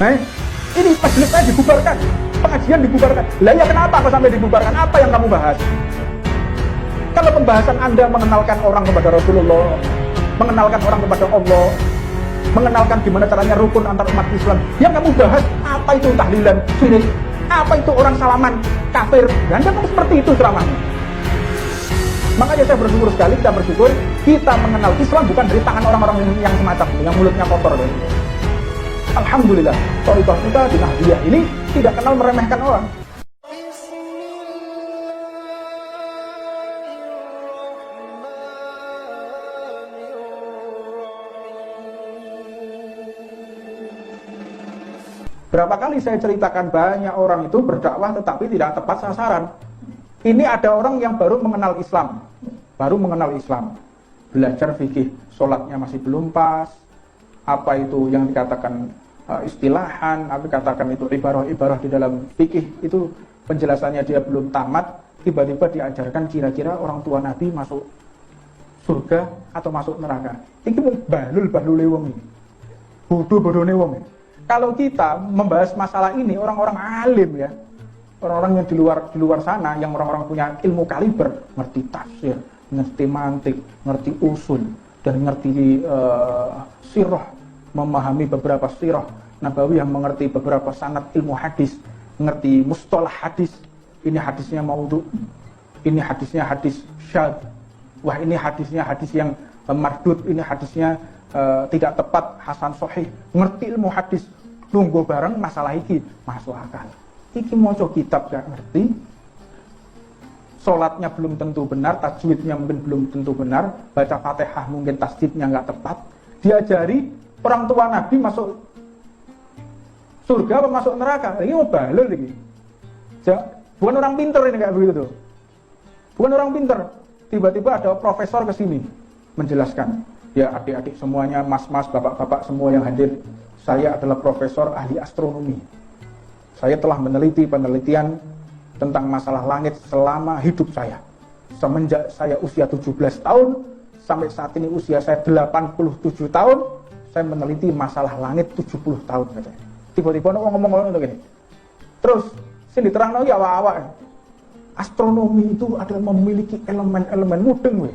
Ini majelis saya dibubarkan, pengajian dibubarkan. Lah ya kenapa kok sampai dibubarkan? Apa yang kamu bahas? Kalau pembahasan Anda mengenalkan orang kepada Rasulullah, mengenalkan orang kepada Allah, mengenalkan gimana caranya rukun antar umat Islam, yang kamu bahas apa itu tahlilan, syirik, apa itu orang salaman, kafir. Dan kamu seperti itu ceramahnya. Makanya saya bersyukur sekali, kita bersyukur kita mengenal Islam bukan dari tangan orang-orang yang semacam itu, yang mulutnya kotor. Alhamdulillah, thariqah kita di Nahdiyah ini tidak kenal meremehkan orang. Berapa kali saya ceritakan banyak orang itu berdakwah tetapi tidak tepat sasaran. Ini ada orang yang baru mengenal Islam, belajar fikih, sholatnya masih belum pas, apa itu yang dikatakan istilahan, apa dikatakan itu ibarah-ibarah di dalam fikih itu penjelasannya dia belum tamat, tiba-tiba diajarkan kira-kira orang tua Nabi masuk surga atau masuk neraka. Ini mau bahlul-bahlule wong ini, bodoh-bodohne wong ini. Kalau kita membahas masalah ini, orang-orang alim ya, orang-orang yang di luar sana, yang orang-orang punya ilmu kaliber, ngerti tafsir, ngerti mantik, ngerti usul, dan ngerti sirah, memahami beberapa sirah Nabawiyah, mengerti beberapa sanad ilmu hadis, ngerti mustalah hadis, ini hadisnya maudhu, ini hadisnya hadis syadz, wah ini hadisnya hadis yang mardud, ini hadisnya tidak tepat, hasan sahih, ngerti ilmu hadis, nunggu bareng masalah iki masuk akal. Iki maca kitab gak ngerti, sholatnya belum tentu benar, tajwidnya mungkin belum tentu benar, baca Fatihah mungkin tasdidnya gak tepat, diajari orang tua Nabi masuk surga apa masuk neraka. Ini mau balul lagi. Bukan orang pinter ini kayak begitu tuh. Bukan orang pinter. Tiba-tiba ada profesor ke sini menjelaskan. Ya adik-adik semuanya, mas-mas, bapak-bapak semua yang hadir, saya adalah profesor ahli astronomi. Saya telah meneliti penelitian tentang masalah langit selama hidup saya. Semenjak saya usia 17 tahun sampai saat ini usia saya 87 tahun, saya meneliti masalah langit 70 tahun katanya. Tiba-tiba ngomong gini. Terus sing diterangno ya awak-awak. Astronomi itu adalah memiliki elemen-elemen mudeng we.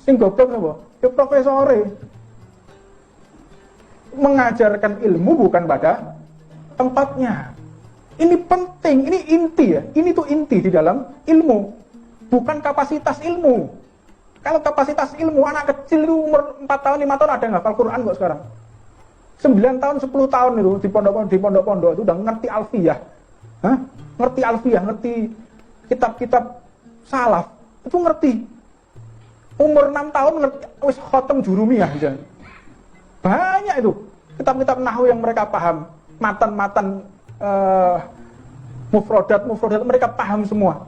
Sing goblok napa? Ya profesore. Mengajarkan ilmu bukan pada tempatnya. Ini penting, ini inti ya. Ini tuh inti di dalam ilmu. Bukan kapasitas ilmu. Kalau kapasitas ilmu, anak kecil itu umur 4 tahun, 5 tahun ada yang hafal Quran kok sekarang. 9 tahun, 10 tahun itu di pondok-pondok itu udah ngerti alfiyah. Ngerti alfiyah, ngerti kitab-kitab salaf. Itu ngerti. Umur 6 tahun ngerti wis khotem jurumiyah aja. Banyak itu kitab-kitab nahwu yang mereka paham, matan-matan mufrodat mereka paham semua.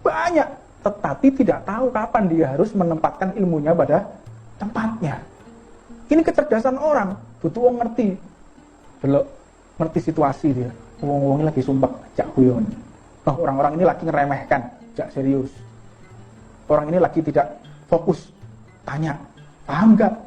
Banyak, tetapi tidak tahu kapan dia harus menempatkan ilmunya pada tempatnya. Ini kecerdasan orang, butuh orang ngerti. Belok ngerti situasi dia. Wong-wong ini lagi sumpah, jak guyon. Oh, orang-orang ini lagi ngeremehkan, jak serius. Orang ini lagi tidak fokus, tanya, paham enggak?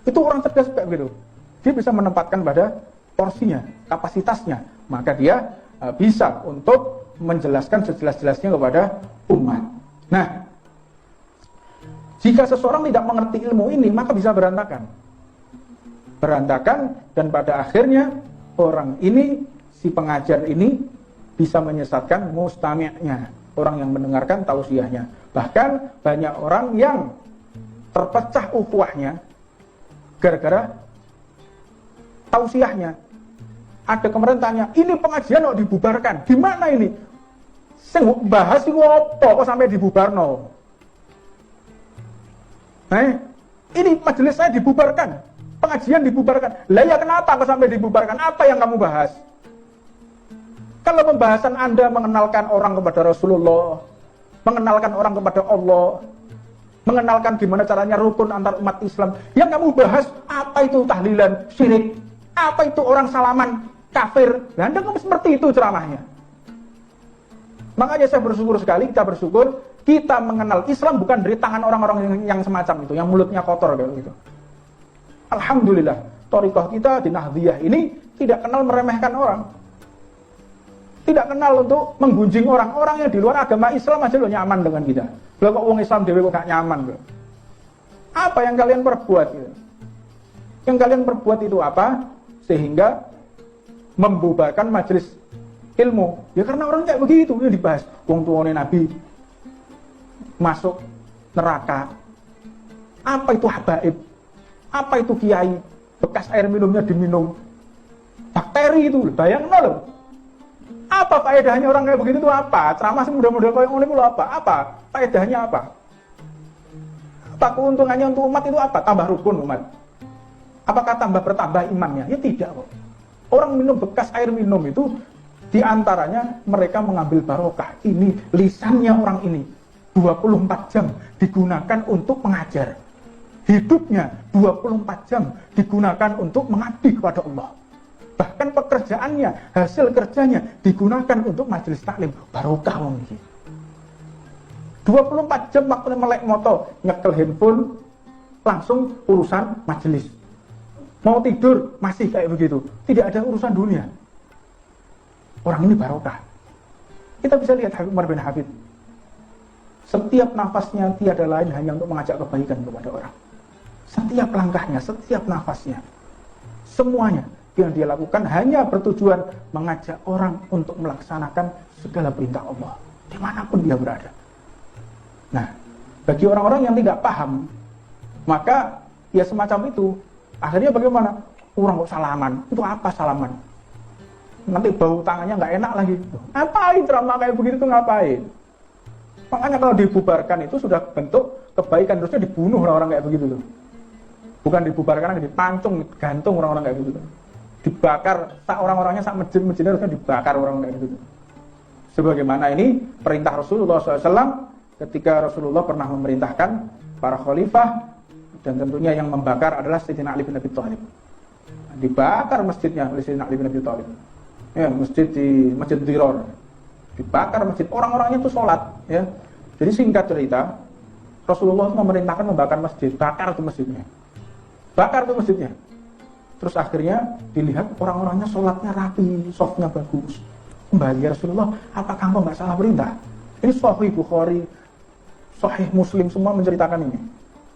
Itu orang cerdas kayak gitu. Dia bisa menempatkan pada porsinya, kapasitasnya. Maka dia bisa untuk menjelaskan sejelas-jelasnya kepada umat. Nah, jika seseorang tidak mengerti ilmu ini, maka bisa berantakan. Dan pada akhirnya orang ini, si pengajar ini bisa menyesatkan mustami'nya, orang yang mendengarkan tausiahnya. Bahkan banyak orang yang terpecah ukhuwahnya gara-gara tausiahnya. Ada kemarin tanya, ini pengajian kok dibubarkan? Gimana ini? Sing bahas iku apa kok sampai dibubarno? Ini majelis saya dibubarkan, pengajian dibubarkan. Lah ya kenapa kok sampai dibubarkan? Apa yang kamu bahas? Kalau pembahasan Anda mengenalkan orang kepada Rasulullah, mengenalkan orang kepada Allah, mengenalkan gimana caranya rukun antar umat Islam, yang kamu bahas apa itu tahlilan, syirik, apa itu orang salaman, kafir. Nah, Anda kamu seperti itu ceramahnya. Makanya saya bersyukur sekali, kita bersyukur kita mengenal Islam bukan dari tangan orang-orang yang semacam itu, yang mulutnya kotor kayak gitu. Alhamdulillah, thariqah kita di Nahdhiyah ini tidak kenal meremehkan orang. Tidak kenal untuk menggunjing orang. Orang yang di luar agama Islam aja lo nyaman dengan kita. Lah kok wong Islam dhewe kok gak nyaman kok. Apa yang kalian perbuat gitu? Yang kalian perbuat itu apa? Sehingga membubarkan majelis ilmu. Ya karena orang kayak begitu yang dibahas. Wong tuane Nabi masuk neraka. Apa itu habaib? Apa itu kiai? Bekas air minumnya diminum. Bakteri itu, bayangno loh. Apa faedahnya orang kayak begitu itu apa? Ceramah mudah-mudahan kayak ngene itu apa? Apa? Faedahnya apa? Apa keuntungannya untuk umat itu apa? Tambah rukun umat. Apakah bertambah imannya? Ya tidak kok. Orang minum bekas air minum itu diantaranya mereka mengambil barokah. Ini lisannya orang ini 24 jam digunakan untuk mengajar. Hidupnya 24 jam digunakan untuk mengabdi kepada Allah. Bahkan pekerjaannya, hasil kerjanya digunakan untuk majelis taklim. Barokah wong iki. 24 jam waktunya melek moto, nyekel handphone, langsung urusan majelis. Mau tidur masih kayak begitu. Tidak ada urusan dunia. Orang ini barokah. Kita bisa lihat Habib Umar bin Habib. Setiap nafasnya tiada lain hanya untuk mengajak kebaikan kepada orang. Setiap langkahnya, setiap nafasnya, semuanya yang dia lakukan hanya bertujuan mengajak orang untuk melaksanakan segala perintah Allah dimanapun dia berada. Nah, bagi orang-orang yang tidak paham, maka ya semacam itu. Akhirnya bagaimana? Orang kok salaman. Itu apa salaman? Nanti bau tangannya nggak enak lagi. Ngapain ceramah kayak begitu tuh ngapain? Makanya kalau dibubarkan itu sudah bentuk kebaikan, terusnya dibunuh orang-orang kayak begitu tuh. Bukan dibubarkan, dipancung, gantung orang-orang kayak begitu tuh. Dibakar, tak orang-orangnya sak masjid-masjidnya harusnya dibakar orang kayak gitu. Sebagaimana ini perintah Rasulullah SAW ketika Rasulullah pernah memerintahkan para khalifah dan tentunya yang membakar adalah Sayyidina Ali bin Abi Thalib. Dibakar masjidnya oleh Sayyidina Ali bin Abi Thalib. Ya, masjid di Masjid Dirar. Dibakar masjid, orang-orangnya itu sholat. Ya. Jadi singkat cerita, Rasulullah memerintahkan membakar masjid, bakar itu masjidnya. Bakar itu masjidnya. Terus akhirnya dilihat orang-orangnya sholatnya rapi, softnya bagus. Kembali ya Rasulullah, apakah engkau nggak salah perintah? Ini Sahih Bukhari, Sahih Muslim semua menceritakan ini.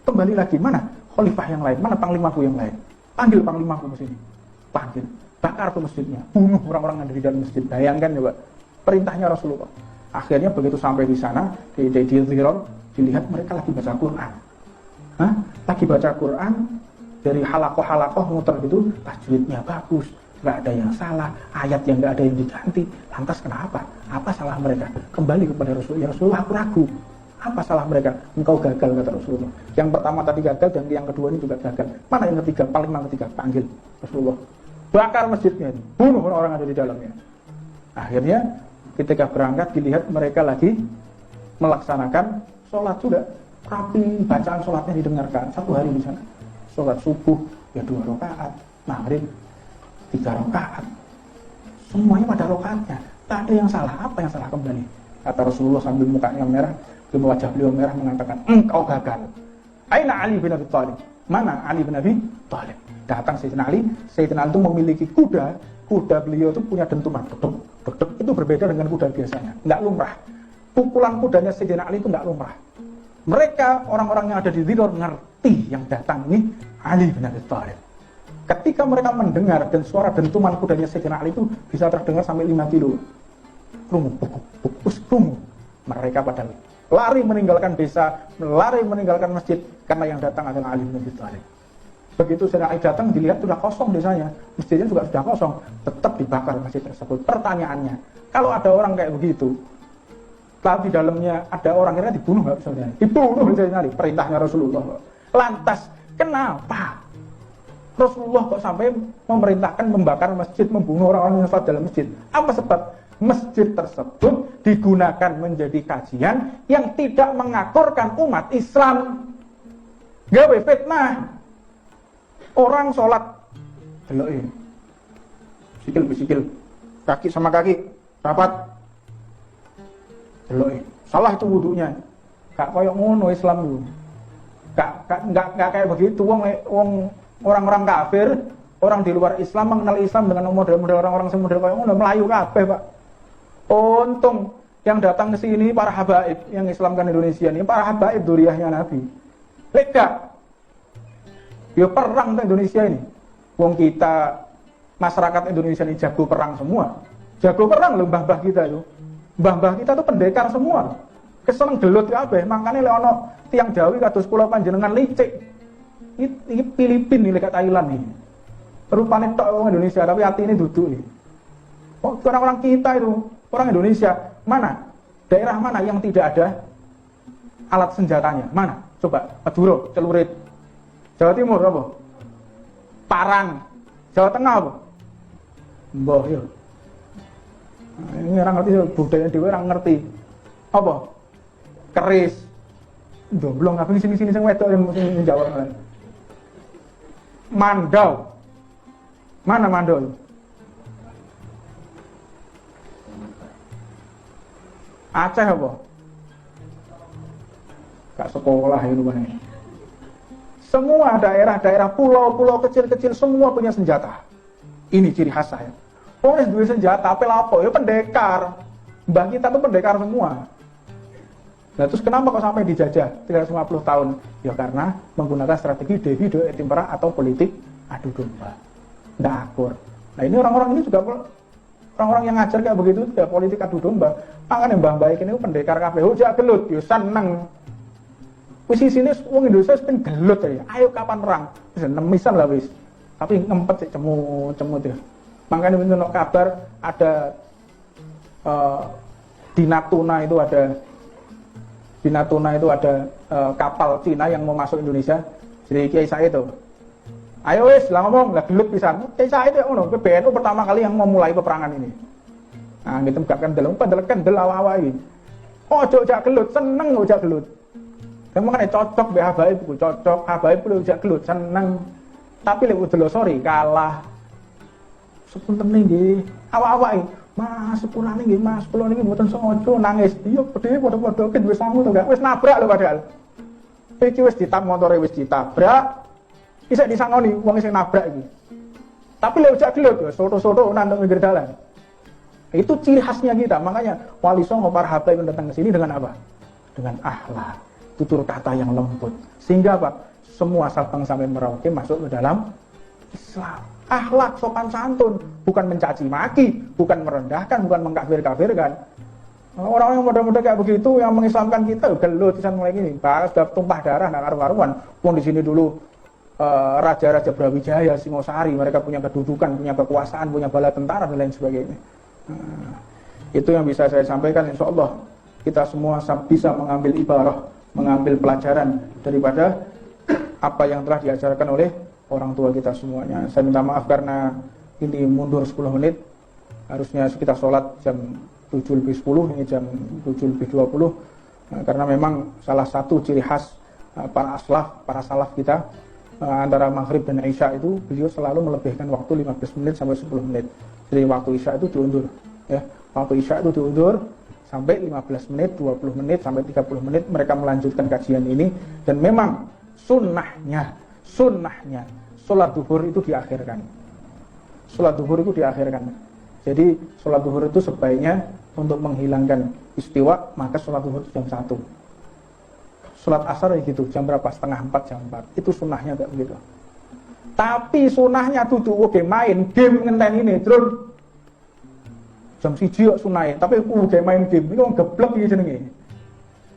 Kembali lagi, mana khalifah yang lain, mana panglimaku yang lain? Panggil panglimaku ke sini. Panggil, bakar tuh masjidnya, bunuh orang-orang yang ada di dalam masjid. Bayangkan coba, perintahnya Rasulullah. Akhirnya begitu sampai di sana, di Dhirar, dilihat mereka lagi baca Quran. Hah? Lagi baca Quran. Dari halakoh-halakoh muter gitu, tajwidnya bagus, nggak ada yang salah, ayat yang nggak ada yang diganti. Lantas kenapa? Apa salah mereka? Kembali kepada Rasulullah. Ya Rasulullah, aku ragu. Apa salah mereka? Engkau gagal, kata Rasulullah. Yang pertama tadi gagal dan yang kedua ini juga gagal. Mana yang ketiga? Paling yang ketiga, panggil Rasulullah. Bakar masjidnya, bunuh orang-orang ada di dalamnya. Akhirnya ketika berangkat dilihat mereka lagi melaksanakan sholat sudah rapi, bacaan sholatnya didengarkan satu hari di sana. Sholat subuh ya 2 rakaat, maghrib 3 rakaat, semuanya pada rakaatnya, tak ada yang salah. Apa yang salah? Kembali kata Rasulullah sambil mukanya merah, wajah beliau merah mengatakan, engkau gagal. Aina Ali bin Abi Thalib? Mana Ali bin Abi Thalib? Datang Sayyidina Ali. Sayyidina Ali itu memiliki kuda beliau itu punya dentuman, duk, itu berbeda dengan kuda biasanya, nggak lumrah. Pukulan kudanya Sayyidina Ali itu nggak lumrah. Mereka orang-orang yang ada di Dhirar ngerti yang datang ini Ali bin Abi Thalib. Ketika mereka mendengar dan suara dentuman kudanya Sayyidina Ali itu bisa terdengar sampai 5 kilo. Krungu. Mereka pada lari meninggalkan desa, lari meninggalkan masjid karena yang datang adalah Ali bin Abi Thalib. Begitu Sayyidina Ali datang dilihat sudah kosong desanya, masjidnya juga sudah kosong, tetap dibakar masjid tersebut. Pertanyaannya, kalau ada orang kayak begitu, lalu di dalamnya ada orang kira dibunuh nggak bisa? Dibunuh Sayyidina Ali, perintahnya Rasulullah. Lantas kenapa Rasulullah kok sampai memerintahkan membakar masjid, membunuh orang-orang yang sholat dalam masjid? Apa sebab? Masjid tersebut digunakan menjadi kajian yang tidak mengakurkan umat Islam. Gawe fitnah. Orang sholat deloke. Sikil, kaki sama kaki rapat. Deloke. Salah itu wudunya. Gak koyo ngono Islam itu. Gak kayak begitu wong orang-orang kafir Orang di luar Islam mengenal Islam dengan model-model orang-orang semodel kayak ngono Melayu kabeh, Pak. Untung yang datang ke sini para habaib yang Islamkan Indonesia ini, para habaib dzurriyyahnya Nabi. Lega. Ya perang di Indonesia ini. Wong kita masyarakat Indonesia ini jago perang semua. Jago perang lho mbah-mbah kita itu. Mbah-mbah kita tuh pendekar semua. Keseneng gelut kabeh, makane lek ana tiyang Jawi kados kula panjenengan licik. Iki Filipina nih lek Thailand nih. Rupane tok wong Indonesia tapi atine duduk nih. Oh, orang-orang kita itu, orang Indonesia, mana? Daerah mana yang tidak ada alat senjatanya? Mana? Coba, Madura, celurit. Jawa Timur apa? Parang. Jawa Tengah apa? Mbah ya. Nah, ini orang ngerti budaya dhewe orang ngerti. Apa? Keris. Domblong apa sini-sini sing wedok yang mesti Jawa. Mandau. Mana Mandau? Aceh apa? Gak sekolah itu kan. Semua daerah-daerah pulau-pulau kecil-kecil semua punya senjata. Ini ciri khas saya. Orang dua senjata, apa lapo? Ya pendekar. Mbah kita tuh pendekar semua. Nah terus kenapa kok sampai dijajah 350 tahun? Ya karena menggunakan strategi Dewi do et impera atau politik adu domba. Nggak akur. Nah ini orang-orang ini juga orang-orang yang ngajar kayak begitu juga politik adu domba. Makanya mbah baik ini pendekar kabeh ojak gelut, ya seneng. Wis isine wong Indonesia wis gelut ya. Ayo kapan perang? Wis nemisan lah wis. Tapi ngempet sik cemut ya. Makanya menurut kabar ada di Natuna itu ada kapal Cina yang mau masuk Indonesia. Jadi Kiai Said itu. Ayo wis lah ngomong lah gelut pisan. Kiai Said itu ngono, PBNU pertama kali yang memulai peperangan ini. Nah, gitu gak kendel awak-awak iki. Ojo jak gelut, seneng ojo jak gelut. Makanya cocok be habaib ku, cocok habaib lu jak gelut, seneng. Tapi lek udah sorry kalah. Sepunten nggih, awak-awak iki, Mas sepulane nggih Mas, kula niki mboten sengaja nangis. Iya, bedhe padha-padha ket wis sangu to gak wis nabrak lho padahal. Iki wis ditap motore wis ditabrak. Isek disangoni wong sing nabrak iki. Tapi lek jak gelut yo soto-soto nang pinggir dalan. Itu ciri khasnya kita. Makanya Wali Songo para habaib yang datang ke sini dengan apa? Dengan akhlak, tutur kata yang lembut. Sehingga apa? Semua Sabang sampai Merauke masuk ke dalam Islam. Akhlak, sopan santun, bukan mencaci maki, bukan merendahkan, bukan mengkafir-kafirkan. Orang yang muda-muda kayak begitu yang mengislamkan kita gelut pisan mulai gini. Bahkan sudah tumpah darah nak karu-karuan. Wong di sini dulu raja-raja Brawijaya, Singosari, mereka punya kedudukan, punya kekuasaan, punya bala tentara dan lain sebagainya. Nah, itu yang bisa saya sampaikan. Insya Allah kita semua bisa mengambil ibarah, mengambil pelajaran daripada apa yang telah diajarkan oleh orang tua kita semuanya. Saya minta maaf karena ini mundur 10 menit. Harusnya kita sholat jam 7:10, ini jam 7:20. Nah, karena memang salah satu ciri khas para salaf kita antara maghrib dan isya itu beliau selalu melebihkan waktu 15 menit sampai 10 menit. Jadi waktu isya itu diundur, ya. Waktu isya itu diundur sampai 15 menit, 20 menit sampai 30 menit mereka melanjutkan kajian ini. Dan memang sunnahnya sholat duhur itu diakhirkan. Sholat duhur itu diakhirkan. Jadi sholat duhur itu sebaiknya untuk menghilangkan istiwa, maka sholat duhur itu jam 1. Sholat asar ya gitu, jam berapa? Setengah 4, jam 4. Itu sunnahnya kayak begitu. Tapi sunnahnya tuh oke main game ngenten ini terus jam 1 kok sunahnya. Tapi oke main game ini orang geblek iki jenenge.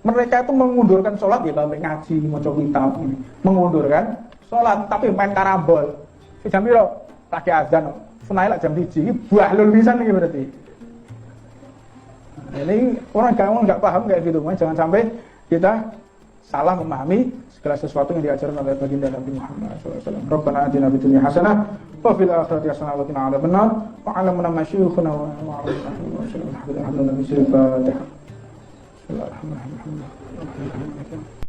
Mereka itu mengundurkan sholat ya kalau ngaji, maca kitab ini. Mengundurkan sholat tapi main karambol. Jam piro? Lagi azan. Sunahnya lah jam 1. Ini bahlul pisan iki berarti. Nah, ini orang enggak paham kayak gitu. Jangan sampai kita salah memahami segala sesuatu yang diajarkan oleh baginda Nabi Muhammad SAW. Rabbana atina fid dunya hasanah wa fil akhirati hasanah wa qina adzabannar wa 'allamna masyayyikhuna wa ma'rufahum wa sallallahu alaihi wa sallam. Bismillahirrahmanirrahim.